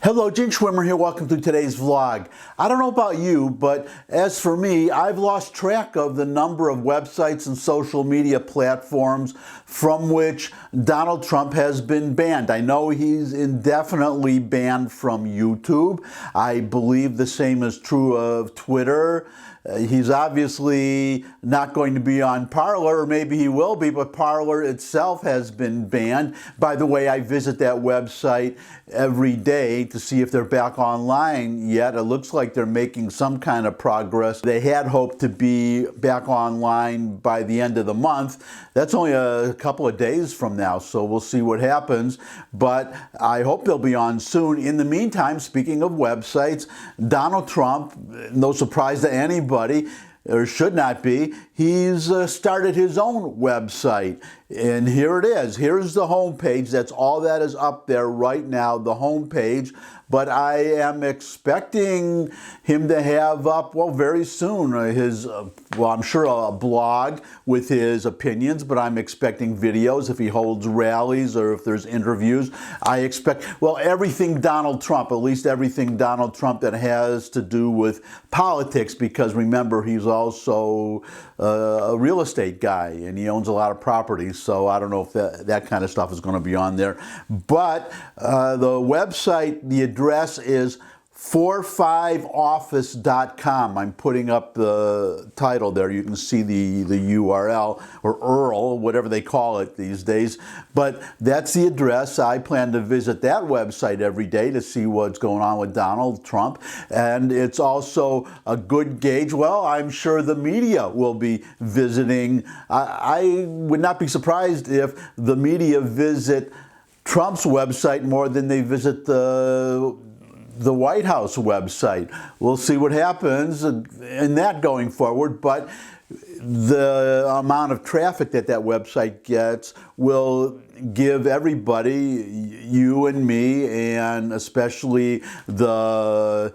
Hello, Gene Schwimmer here. Welcome to today's vlog. I don't know about you, but as for me, I've lost track of the number of websites and social media platforms from which Donald Trump has been banned. I know he's indefinitely banned from YouTube. I believe the same is true of Twitter. He's obviously not going to be on Parler, or maybe he will be, but Parler itself has been banned. By the way, I visit that website every day to see if they're back online yet. It looks like they're making some kind of progress. They had hoped to be back online by the end of the month. That's only a couple of days from now, so we'll see what happens. But I hope they'll be on soon. In the meantime, speaking of websites, Donald Trump, no surprise to anybody, or should not be, he's started his own website. And here it is. Here's the homepage. That's all that is up there right now, the homepage. But I am expecting him to have up, well, very soon, his, well, I'm sure a blog with his opinions, but I'm expecting videos if he holds rallies or if there's interviews. I expect, well, everything Donald Trump, at least everything Donald Trump that has to do with politics, because remember, he's also a real estate guy and he owns a lot of properties. So I don't know if that kind of stuff is going to be on there. But the website, the address is 45office.com. I'm putting up the title there. You can see the URL, or URL, whatever they call it these days. But that's the address. I plan to visit that website every day to see what's going on with Donald Trump. And it's also a good gauge. Well, I'm sure the media will be visiting. I would not be surprised if the media visit Trump's website more than they visit the White House website. We'll see what happens in that going forward, but the amount of traffic that website gets will give everybody, you and me, and especially the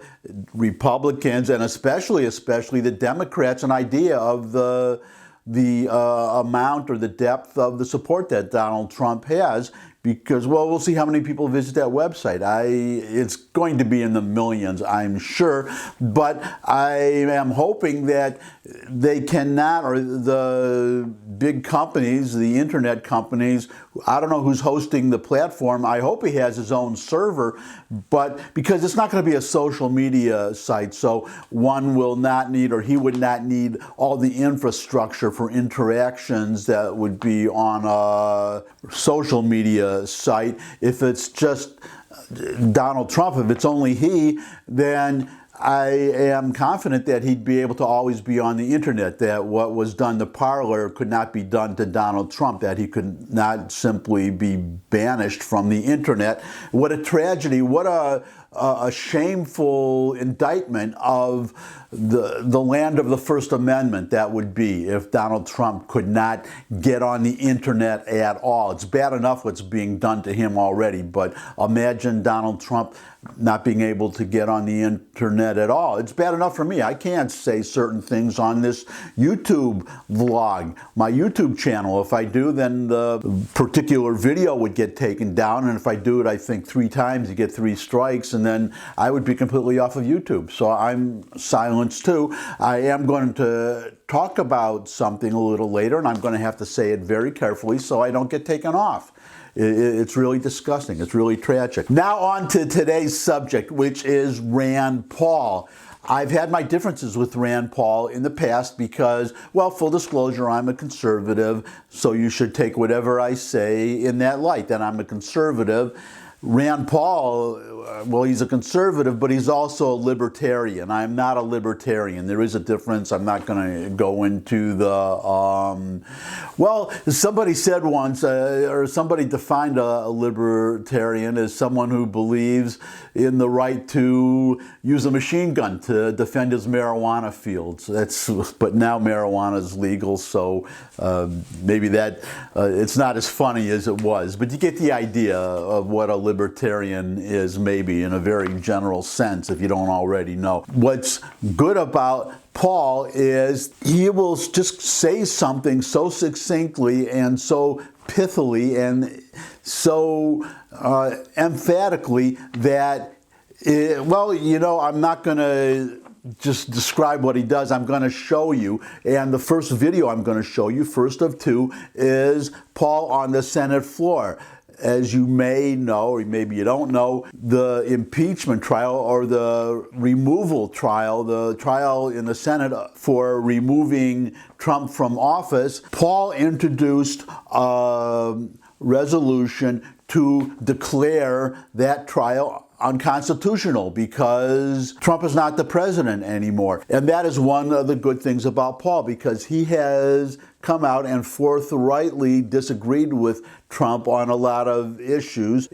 Republicans, and especially the Democrats, an idea of the amount or the depth of the support that Donald Trump has. Because, well, we'll see how many people visit that website. It's going to be in the millions, I'm sure. But I am hoping that they cannot, or the big companies, the internet companies, I don't know who's hosting the platform. I hope he has his own server, but because it's not going to be a social media site, so one will not need, or he would not need, all the infrastructure for interactions that would be on a social media site. If it's just Donald Trump, if it's only he, then I am confident that he'd be able to always be on the internet, that what was done to Parler could not be done to Donald Trump, that he could not simply be banished from the internet. What a tragedy, what a shameful indictment of the land of the First Amendment that would be if Donald Trump could not get on the internet at all. It's bad enough what's being done to him already, but imagine Donald Trump not being able to get on the internet at all. It's bad enough for me. I can't say certain things on this YouTube vlog, my YouTube channel. If I do, then the particular video would get taken down, and if I do it, I think 3 times, you get 3 strikes, and then I would be completely off of YouTube. So I'm silenced too. I am going to talk about something a little later, and I'm going to have to say it very carefully so I don't get taken off. It's really disgusting. It's really tragic. Now on to today's subject, which is Rand Paul. I've had my differences with Rand Paul in the past because, well, full disclosure, I'm a conservative, so you should take whatever I say in that light, that I'm a conservative. Rand Paul, well, he's a conservative, but he's also a libertarian. I'm not a libertarian. There is a difference. I'm not going to go into the, well, somebody said once, or somebody defined a libertarian as someone who believes in the right to use a machine gun to defend his marijuana fields. But now marijuana is legal, so maybe that, it's not as funny as it was. But you get the idea of what a libertarian is, maybe in a very general sense, if you don't already know. What's good about Paul is he will just say something so succinctly and so pithily and so emphatically that Well, I'm not going to just describe what he does. I'm going to show you. And the first video I'm going to show you, first of two, is Paul on the Senate floor. As you may know, or maybe you don't know, the impeachment trial or the removal trial, the trial in the Senate for removing Trump from office, Paul introduced a resolution to declare that trial unconstitutional because Trump is not the president anymore. And that is one of the good things about Paul, because he has come out and forthrightly disagreed with Trump on a lot of issues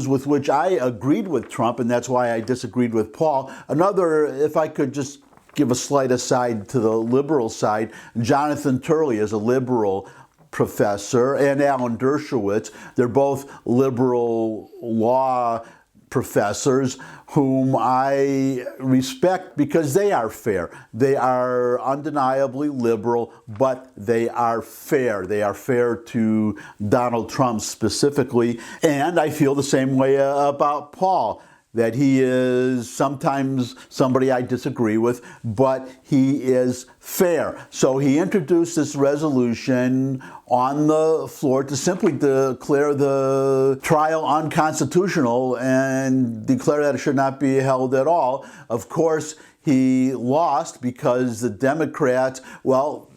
with which I agreed with Trump, and that's why I disagreed with Paul. Another, if I could just give a slight aside to the liberal side, Jonathan Turley is a liberal professor, and Alan Dershowitz. They're both liberal law professors whom I respect because they are fair. They are undeniably liberal, but they are fair. They are fair to Donald Trump specifically. And I feel the same way about Paul, that he is sometimes somebody I disagree with, but he is fair. So he introduced this resolution on the floor to simply declare the trial unconstitutional and declare that it should not be held at all. Of course, he lost because the Democrats, well,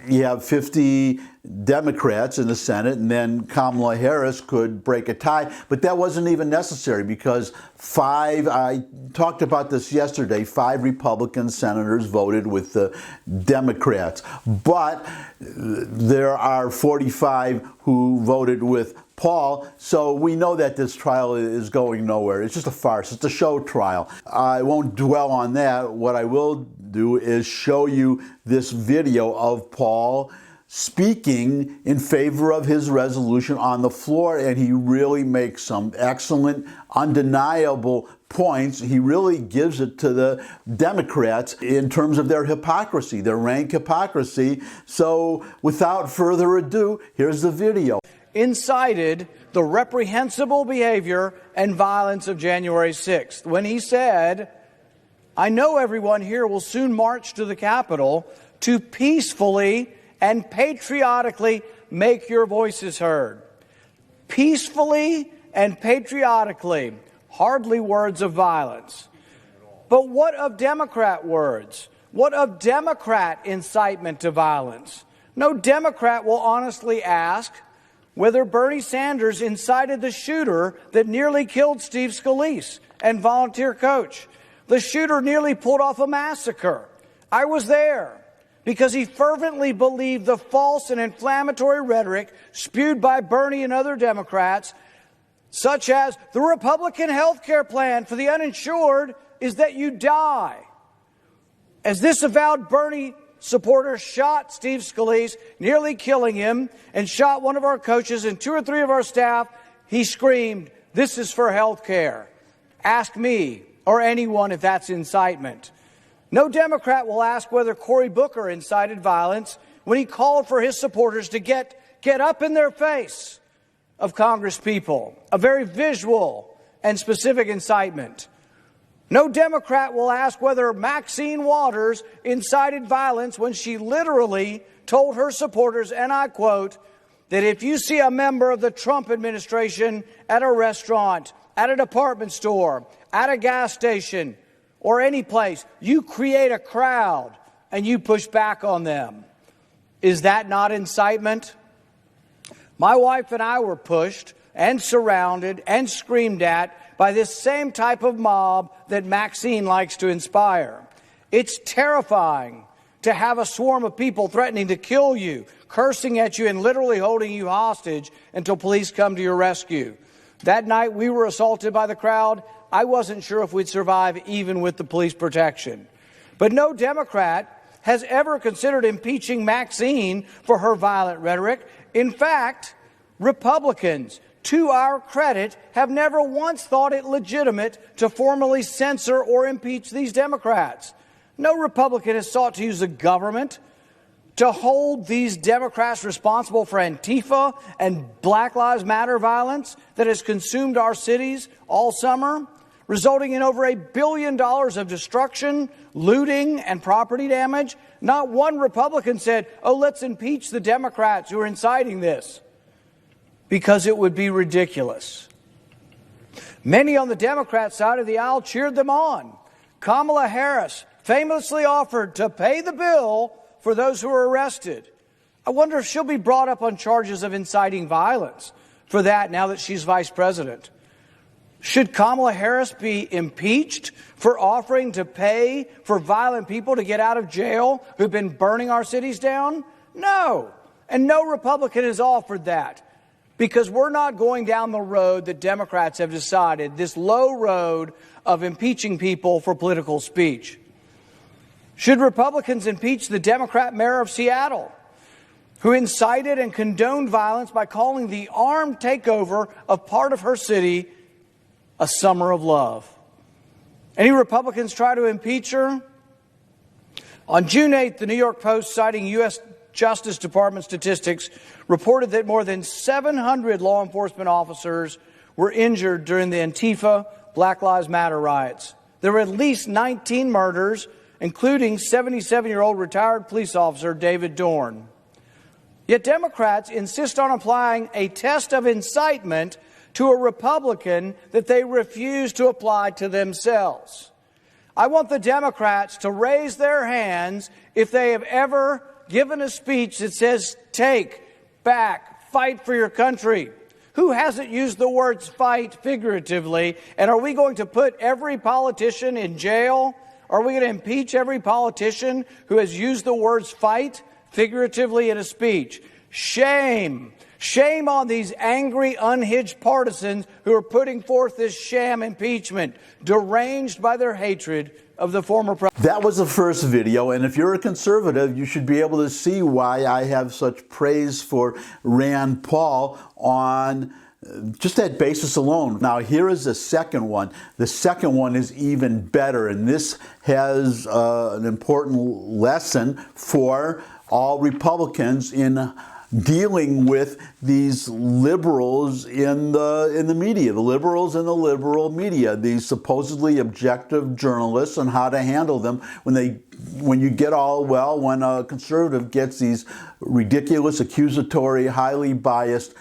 you have 50 Democrats in the Senate, and then Kamala Harris could break a tie. But that wasn't even necessary because I talked about this yesterday, 5 Republican senators voted with the Democrats. But there are 45 who voted with Paul, so we know that this trial is going nowhere. It's just a farce. It's a show trial. I won't dwell on that. What I will do is show you this video of Paul speaking in favor of his resolution on the floor, and he really makes some excellent, undeniable points. He really gives it to the Democrats in terms of their hypocrisy, their rank hypocrisy. So without further ado, here's the video. Incited the reprehensible behavior and violence of January 6th when he said, "I know everyone here will soon march to the Capitol to peacefully and patriotically make your voices heard." Peacefully and patriotically, hardly words of violence. But what of Democrat words? What of Democrat incitement to violence? No Democrat will honestly ask whether Bernie Sanders incited the shooter that nearly killed Steve Scalise and volunteer coach. The shooter nearly pulled off a massacre. I was there because he fervently believed the false and inflammatory rhetoric spewed by Bernie and other Democrats, such as the Republican health care plan for the uninsured is that you die. As this avowed Bernie supporter shot Steve Scalise, nearly killing him, and shot one of our coaches and 2 or 3 of our staff, he screamed, "This is for health care." Ask me or anyone if that's incitement. No Democrat will ask whether Cory Booker incited violence when he called for his supporters to get up in their face of Congress people, a very visual and specific incitement. No Democrat will ask whether Maxine Waters incited violence when she literally told her supporters, and I quote, that if you see a member of the Trump administration at a restaurant, at a department store, at a gas station, or any place, you create a crowd and you push back on them. Is that not incitement? My wife and I were pushed and surrounded and screamed at by this same type of mob that Maxine likes to inspire. It's terrifying to have a swarm of people threatening to kill you, cursing at you, and literally holding you hostage until police come to your rescue. That night we were assaulted by the crowd. I wasn't sure if we'd survive even with the police protection. But no Democrat has ever considered impeaching Maxine for her violent rhetoric. In fact, Republicans, to our credit, have never once thought it legitimate to formally censor or impeach these Democrats. No Republican has sought to use the government to hold these Democrats responsible for Antifa and Black Lives Matter violence that has consumed our cities all summer. resulting in over $1 billion of destruction, looting, and property damage. Not one Republican said, oh, let's impeach the Democrats who are inciting this, because it would be ridiculous. Many on the Democrat side of the aisle cheered them on. Kamala Harris famously offered to pay the bill for those who were arrested. I wonder if she'll be brought up on charges of inciting violence for that now that she's vice president. Should Kamala Harris be impeached for offering to pay for violent people to get out of jail who've been burning our cities down? No. And no Republican has offered that, because we're not going down the road that Democrats have decided, this low road of impeaching people for political speech. Should Republicans impeach the Democrat mayor of Seattle, who incited and condoned violence by calling the armed takeover of part of her city a summer of love? Any Republicans try to impeach her? On June 8th, the New York Post, citing U.S. Justice Department statistics, reported that more than 700 law enforcement officers were injured during the Antifa Black Lives Matter riots. There were at least 19 murders, including 77-year-old retired police officer David Dorn. Yet Democrats insist on applying a test of incitement to a Republican that they refuse to apply to themselves. I want the Democrats to raise their hands if they have ever given a speech that says, take, back, fight for your country. Who hasn't used the words fight figuratively? And are we going to put every politician in jail? Are we going to impeach every politician who has used the words fight figuratively in a speech? Shame. Shame on these angry, unhinged partisans who are putting forth this sham impeachment, deranged by their hatred of the former president. That was the first video, and if you're a conservative, you should be able to see why I have such praise for Rand Paul on just that basis alone. Now, here is the second one. The second one is even better, and this has an important lesson for all Republicans in dealing with these liberals in the media, the liberals in the liberal media, these supposedly objective journalists, and how to handle them when a conservative gets these ridiculous, accusatory, highly biased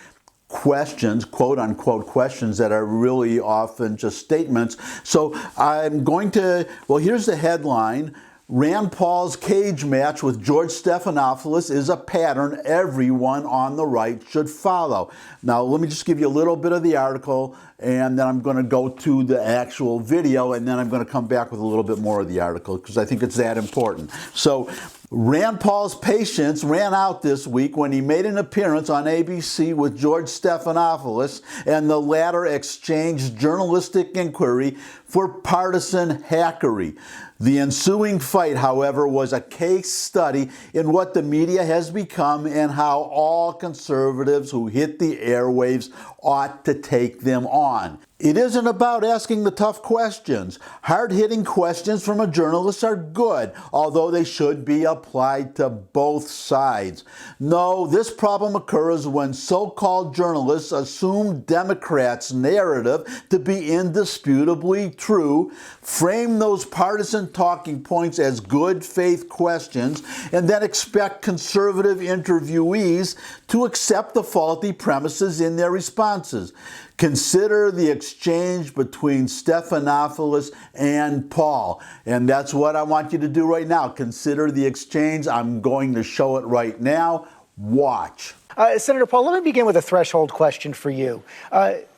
questions, quote unquote questions, that are really often just statements. So I'm going to, well, here's the headline. Rand Paul's cage match with George Stephanopoulos is a pattern everyone on the right should follow. Now, let me just give you a little bit of the article, and then I'm going to go to the actual video, and then I'm going to come back with a little bit more of the article, because I think it's that important. So, Rand Paul's patience ran out this week when he made an appearance on ABC with George Stephanopoulos, and the latter exchanged journalistic inquiry for partisan hackery. The ensuing fight, however, was a case study in what the media has become and how all conservatives who hit the airwaves ought to take them on. It isn't about asking the tough questions. Hard-hitting questions from a journalist are good, although they should be applied to both sides. No, this problem occurs when so-called journalists assume Democrats' narrative to be indisputably true, frame those partisan talking points as good faith questions, and then expect conservative interviewees to accept the faulty premises in their responses. Consider the exchange between Stephanopoulos and Paul. And that's what I want you to do right now. Consider the exchange. I'm going to show it right now. Watch. Senator Paul, let me begin with a threshold question for you.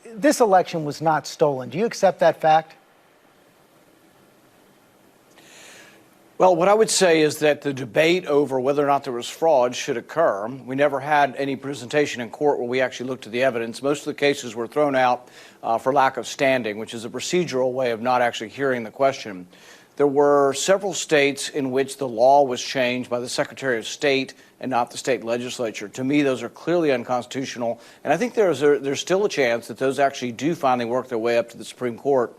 This election was not stolen. Do you accept that fact? Well, what I would say is that the debate over whether or not there was fraud should occur. We never had any presentation in court where we actually looked at the evidence. Most of the cases were thrown out for lack of standing, which is a procedural way of not actually hearing the question. There were several states in which the law was changed by the Secretary of State and not the state legislature. To me, those are clearly unconstitutional, and I think there's still a chance that those actually do finally work their way up to the Supreme Court.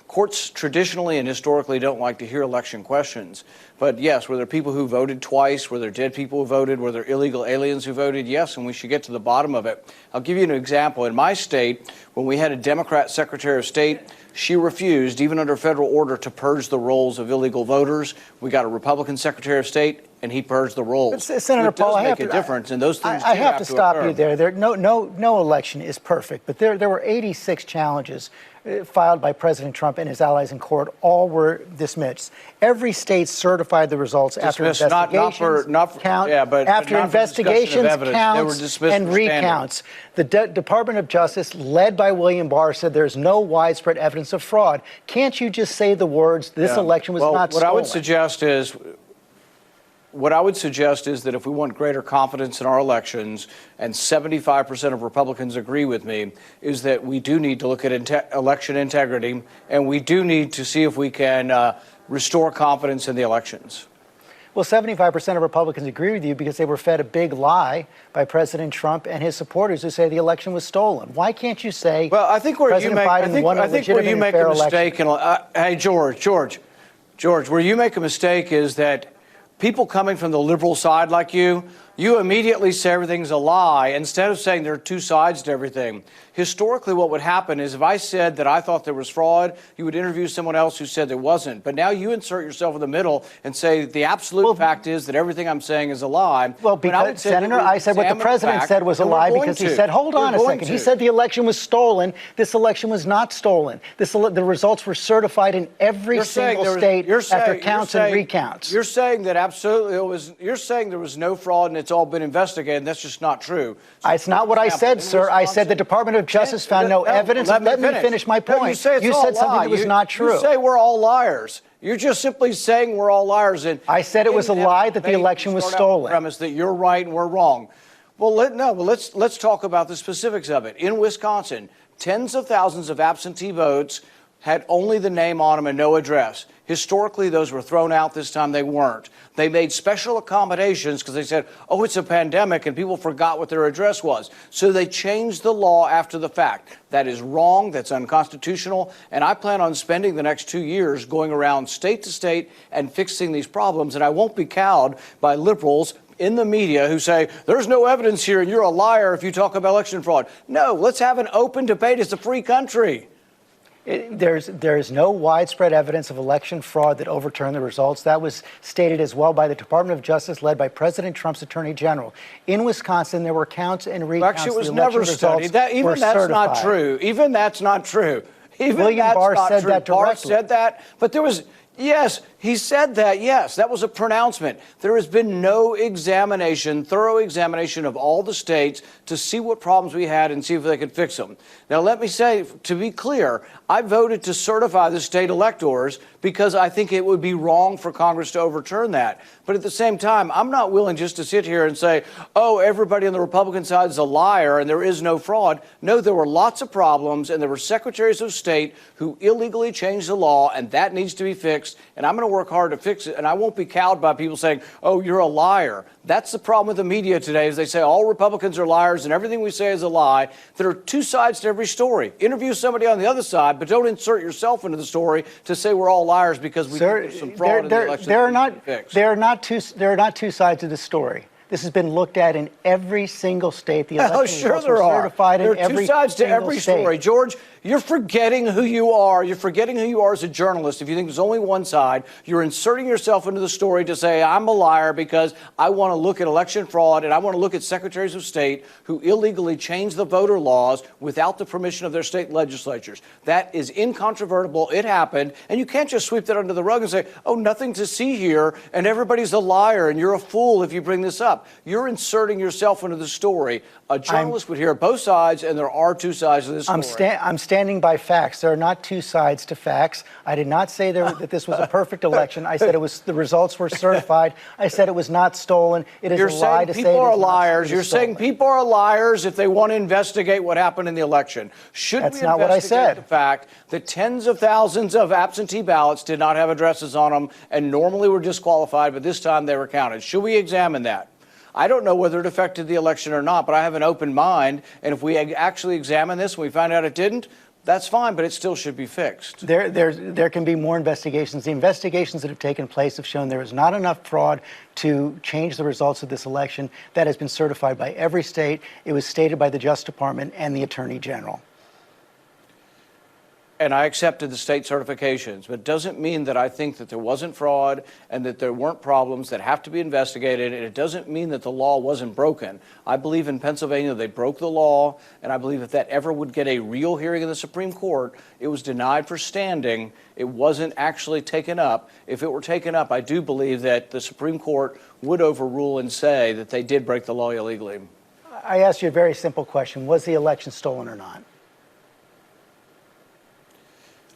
Courts traditionally and historically don't like to hear election questions. But yes, were there people who voted twice? Were there dead people who voted? Were there illegal aliens who voted? Yes, and we should get to the bottom of it. I'll give you an example. In my state, when we had a Democrat Secretary of State, She refused, even under federal order, to purge the rolls of illegal voters. We got a Republican Secretary of State, and he purged the rolls. Senator Paul, I have to, difference, and those things I have to stop occur. you there. No election is perfect, but there were 86 challenges filed by President Trump and his allies in court. All were dismissed. Every state certified the results after investigations, after investigations, counts, and recounts. The Department of Justice, led by William Barr, said there's no widespread evidence of fraud. Can't you just say the words, this election was not stolen? What I would suggest is that if we want greater confidence in our elections, and 75% of Republicans agree with me, is that we do need to look at election integrity, and we do need to see if we can restore confidence in the elections. Well, 75% of Republicans agree with you because they were fed a big lie by President Trump and his supporters who say the election was stolen. Why can't you say, well, I think where President Biden won a legitimate and fair election? Hey, George, where you make a mistake is that people coming from the liberal side like you immediately say everything's a lie instead of saying there are two sides to everything. Historically, what would happen is if I said that I thought there was fraud, you would interview someone else who said there wasn't. But now you insert yourself in the middle and say the absolute fact is that everything I'm saying is a lie. Well, because, Senator, I said what the president said was a lie because he said, hold on a second. He said the election was stolen. This election was not stolen. The results were certified in every single state after counts and recounts. You're saying that absolutely it was. You're saying there was no fraud and it's all been investigated. That's just not true. It's not what I said, sir. I said the Department of Justice found no evidence. Let me finish my point. You said something that was not true. You say we're all liars. You're just simply saying we're all liars. And I said it was a lie that the election was stolen. Premise that you're right and we're wrong. Well, let's talk about the specifics of it. In Wisconsin, tens of thousands of absentee votes had only the name on them and no address. Historically, those were thrown out. This time they weren't. They made special accommodations because they said, oh, it's a pandemic and people forgot what their address was. So they changed the law after the fact. That is wrong. That's unconstitutional. And I plan on spending the next 2 years going around state to state and fixing these problems. And I won't be cowed by liberals in the media who say, there's no evidence here and you're a liar if you talk about election fraud. No, let's have an open debate. It's a free country. There's no widespread evidence of election fraud that overturned the results. That was stated as well by the Department of Justice, led by President Trump's Attorney General. In Wisconsin, there were counts and recounts. Actually, it was never studied. Even that's not true. Even that's not true. William Barr said that directly. Barr said that, but there was. Yes, he said that. Yes, that was a pronouncement. There has been no thorough examination of all the states to see what problems we had and see if they could fix them. Now, let me say, to be clear, I voted to certify the state electors because I think it would be wrong for Congress to overturn that. But at the same time, I'm not willing just to sit here and say, oh, everybody on the Republican side is a liar and there is no fraud. No, there were lots of problems and there were secretaries of state who illegally changed the law, and that needs to be fixed. And I'm going to work hard to fix it. And I won't be cowed by people saying, oh, you're a liar. That's the problem with the media today is they say all Republicans are liars and everything we say is a lie. There are two sides to every story. Interview somebody on the other side, but don't insert yourself into the story to say we're all liars because we think there's some fraud in the election. There are not two sides to the story. This has been looked at in every single state. The election results were certified in every single state. There are two sides to every story. George, you're forgetting who you are. You're forgetting who you are as a journalist. If you think there's only one side, you're inserting yourself into the story to say, I'm a liar because I want to look at election fraud and I want to look at secretaries of state who illegally changed the voter laws without the permission of their state legislatures. That is incontrovertible. It happened. And you can't just sweep that under the rug and say, oh, nothing to see here, and everybody's a liar and you're a fool if you bring this up. You're inserting yourself into the story. A journalist would hear both sides, and there are two sides to this story. I'm standing by facts. There are not two sides to facts. I did not say that this was a perfect election. I said the results were certified. I said it was not stolen. It is a lie to say people are liars. You're saying people are liars if they want to investigate what happened in the election. That's not what I said. The fact that tens of thousands of absentee ballots did not have addresses on them and normally were disqualified, but this time they were counted. Should we examine that? I don't know whether it affected the election or not, but I have an open mind. And if we actually examine this and we find out it didn't, that's fine, but it still should be fixed. There can be more investigations. The investigations that have taken place have shown there is not enough fraud to change the results of this election. That has been certified by every state. It was stated by the Justice Department and the Attorney General. and I accepted the state certifications, but it doesn't mean that I think that there wasn't fraud and that there weren't problems that have to be investigated, and it doesn't mean that the law wasn't broken. I believe in Pennsylvania they broke the law, and I believe if that ever would get a real hearing in the Supreme Court, it was denied for standing. It wasn't actually taken up. If it were taken up, I do believe that the Supreme Court would overrule and say that they did break the law illegally. I asked you a very simple question. Was the election stolen or not?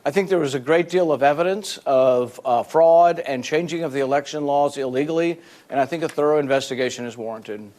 I think there was a great deal of evidence of fraud and changing of the election laws illegally, and I think a thorough investigation is warranted.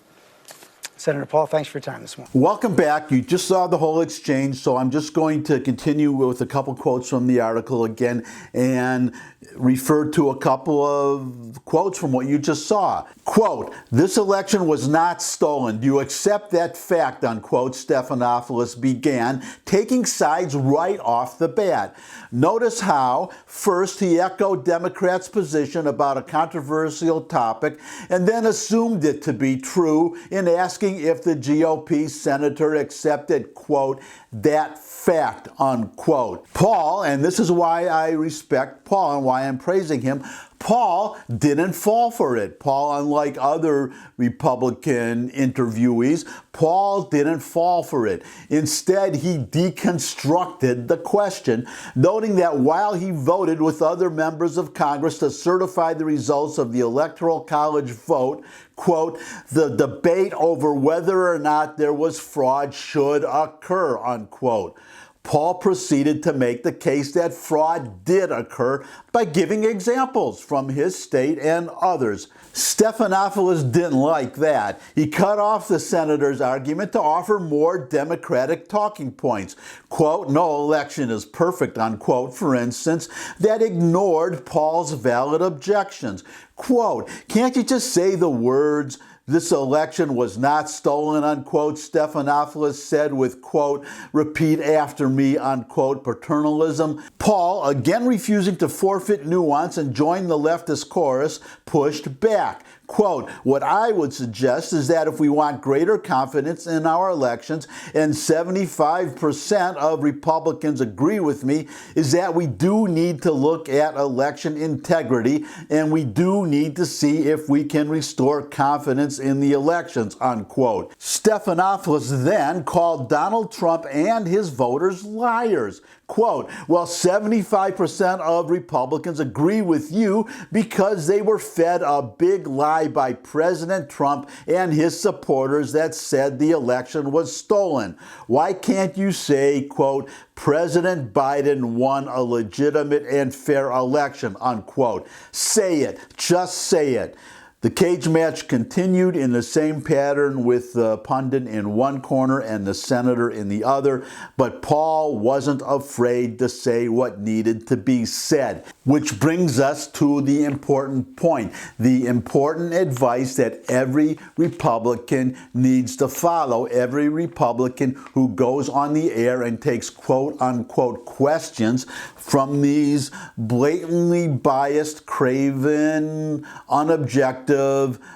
Senator Paul, thanks for your time this morning. Welcome back. You just saw the whole exchange, so I'm just going to continue with a couple quotes from the article again and refer to a couple of quotes from what you just saw. Quote, "This election was not stolen. Do you accept that fact?" unquote, Stephanopoulos began, taking sides right off the bat. Notice how, first, he echoed Democrats' position about a controversial topic and then assumed it to be true in asking if the GOP senator accepted, quote, "that fact," unquote. Paul, and this is why I respect Paul and why I'm praising him, Paul didn't fall for it. Paul, unlike other Republican interviewees, Paul didn't fall for it. Instead, he deconstructed the question, noting that while he voted with other members of Congress to certify the results of the Electoral College vote, quote, "the debate over whether or not there was fraud should occur," unquote. Paul proceeded to make the case that fraud did occur by giving examples from his state and others. Stephanopoulos didn't like that. He cut off the senator's argument to offer more Democratic talking points. Quote, "no election is perfect," unquote, for instance, that ignored Paul's valid objections. Quote, "can't you just say the words, 'this election was not stolen,' unquote," Stephanopoulos said with, quote, "repeat after me," unquote, paternalism. Paul, again refusing to forfeit nuance and join the leftist chorus, pushed back. Quote, "what I would suggest is that if we want greater confidence in our elections, and 75% of Republicans agree with me, is that we do need to look at election integrity, and we do need to see if we can restore confidence in the elections," unquote. Stephanopoulos then called Donald Trump and his voters liars. Quote, "well, 75% of Republicans agree with you because they were fed a big lie by President Trump and his supporters that said the election was stolen. Why can't you say, quote, President Biden won a legitimate and fair election," unquote. Say it. Just say it. The cage match continued in the same pattern with the pundit in one corner and the senator in the other, but Paul wasn't afraid to say what needed to be said. Which brings us to the important point, the important advice that every Republican needs to follow, every Republican who goes on the air and takes quote-unquote questions from these blatantly biased, craven, unobjective,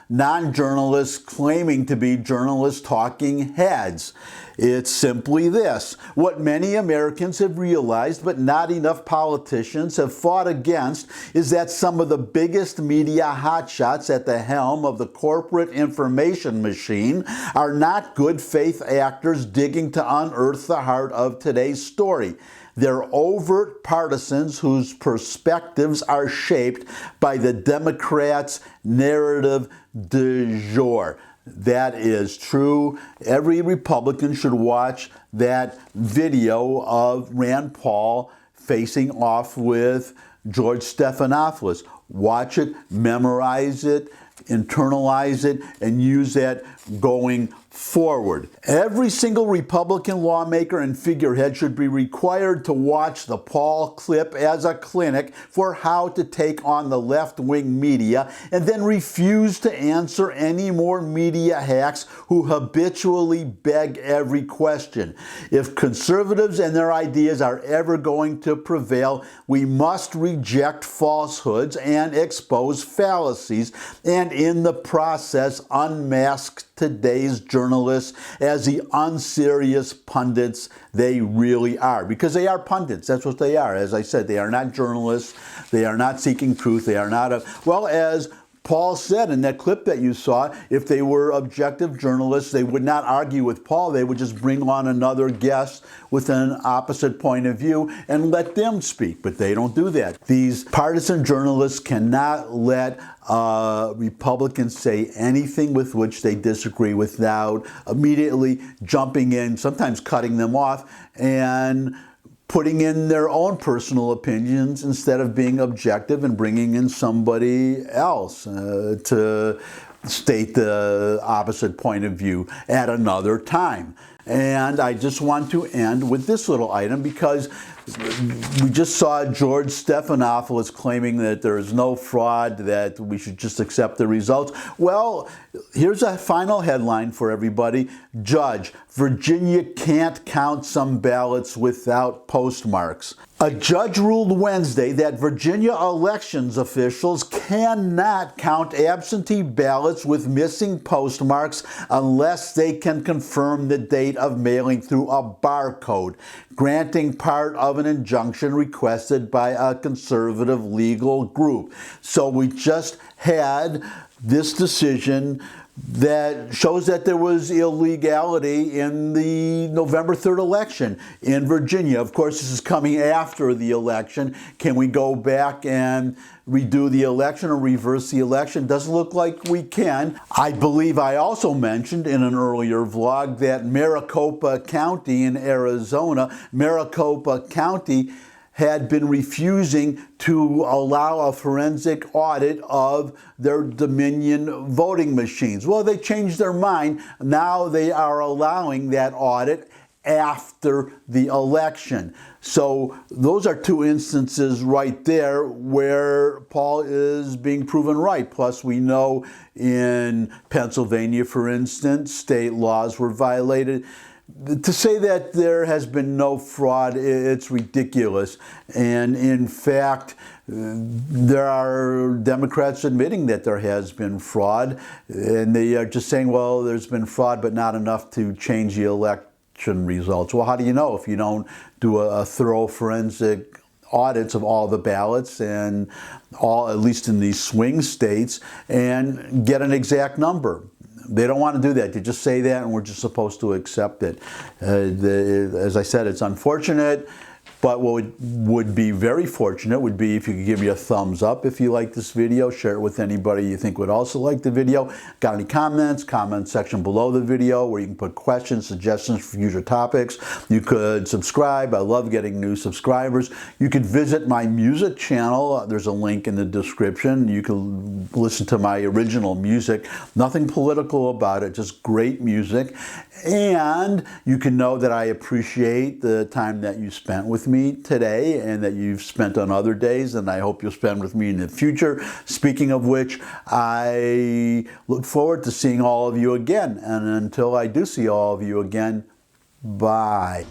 non-journalists claiming to be journalists talking heads. It's simply this. What many Americans have realized, but not enough politicians have fought against, is that some of the biggest media hotshots at the helm of the corporate information machine are not good faith actors digging to unearth the heart of today's story. They're overt partisans whose perspectives are shaped by the Democrats' narrative du jour. That is true. Every Republican should watch that video of Rand Paul facing off with George Stephanopoulos. Watch it, memorize it, internalize it, and use that going forward. Every single Republican lawmaker and figurehead should be required to watch the Paul clip as a clinic for how to take on the left-wing media and then refuse to answer any more media hacks who habitually beg every question. If conservatives and their ideas are ever going to prevail, we must reject falsehoods and expose fallacies, and in the process unmask today's journalists as the unserious pundits they really are. Because they are pundits. That's what they are. As I said, they are not journalists. They are not seeking truth. They are not, as Paul said in that clip that you saw, if they were objective journalists, they would not argue with Paul. They would just bring on another guest with an opposite point of view and let them speak. But they don't do that. These partisan journalists cannot let Republicans say anything with which they disagree without immediately jumping in, sometimes cutting them off, and putting in their own personal opinions instead of being objective and bringing in somebody else to state the opposite point of view at another time. And I just want to end with this little item because we just saw George Stephanopoulos claiming that there is no fraud, that we should just accept the results. Well, here's a final headline for everybody. Judge, Virginia can't count some ballots without postmarks. A judge ruled Wednesday that Virginia elections officials cannot count absentee ballots with missing postmarks unless they can confirm the date of mailing through a barcode, granting part of an injunction requested by a conservative legal group. So we just had this decision that shows that there was illegality in the November 3rd election in Virginia. Of course, this is coming after the election. Can we go back and redo the election or reverse the election? Doesn't look like we can. I believe I also mentioned in an earlier vlog that Maricopa County in Arizona, Maricopa County had been refusing to allow a forensic audit of their Dominion voting machines. Well, they changed their mind. Now they are allowing that audit after the election. So those are two instances right there where Paul is being proven right. Plus, we know in Pennsylvania, for instance, state laws were violated. To say that there has been no fraud, it's ridiculous. And in fact, there are Democrats admitting that there has been fraud, and they are just saying, well, there's been fraud, but not enough to change the election results. Well, how do you know if you don't do a thorough forensic audits of all the ballots and all, at least in these swing states, and get an exact number? They don't want to do that. They just say that, and we're just supposed to accept it. As I said, it's unfortunate, but what would be very fortunate would be if you could give me a thumbs up if you like this video, share it with anybody you think would also like the video. Got any comments? Comment section below the video where you can put questions, suggestions for future topics. You could subscribe. I love getting new subscribers. You could visit my music channel. There's a link in the description. You can listen to my original music. Nothing political about it, just great music. And you can know that I appreciate the time that you spent with me today and that you've spent on other days, and I hope you'll spend with me in the future. Speaking of which, I look forward to seeing all of you again. And until I do see all of you again, bye.